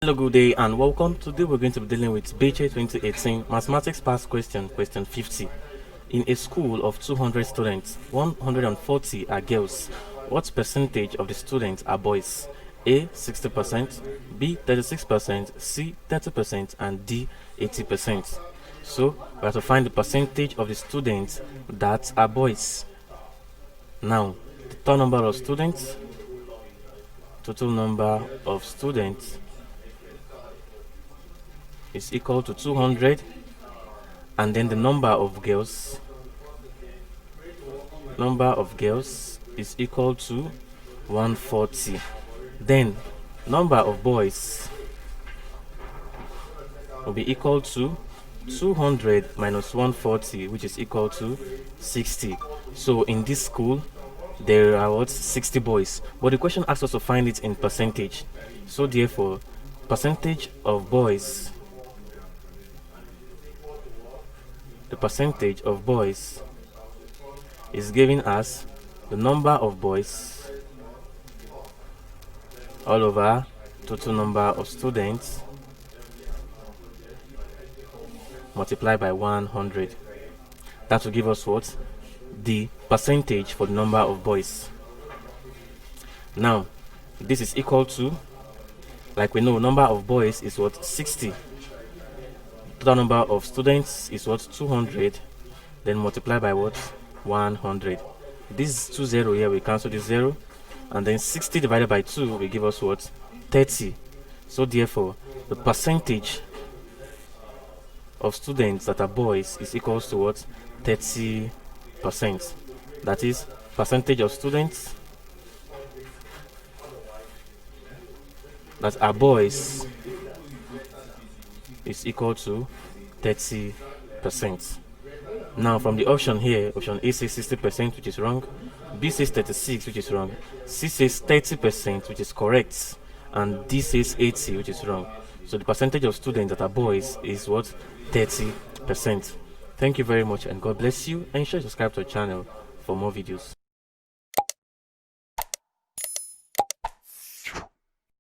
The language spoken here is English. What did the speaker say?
Hello, good day and welcome. Today we're going to be dealing with BECE 2018 Mathematics Past Question, question 50. In a school of 200 students, 140 are girls. What percentage of the students are boys? A 60%, B 36%, C 30%, and D 80%. So we have to find the percentage of the students that are boys. Now, the total number of students is equal to 200, and then the number of girls is equal to 140. Then number of boys will be equal to 200 minus 140, which is equal to 60. So in this school there are 60 boys, but the question asks us to find it in percentage. So therefore, percentage of boys is given as the number of boys all over total number of students multiplied by 100. That will give us what? The percentage for the number of boys. Now this is equal to, like we know, number of boys is what? 60. Total number of students is what? 200, then multiply by what? 100. This 20 here, we cancel this 0, and then 60 divided by 2 will give us what? 30. So therefore, the percentage of students that are boys is equals to what? 30%. That is, percentage of students that are boys is equal to 30%. Now from the option here, option A says 60%, which is wrong. B says 36, which is wrong. C says 30%, which is correct. And D says 80, which is wrong. So the percentage of students that are boys is what? 30%. Thank you very much and God bless you. And subscribe to our channel for more videos.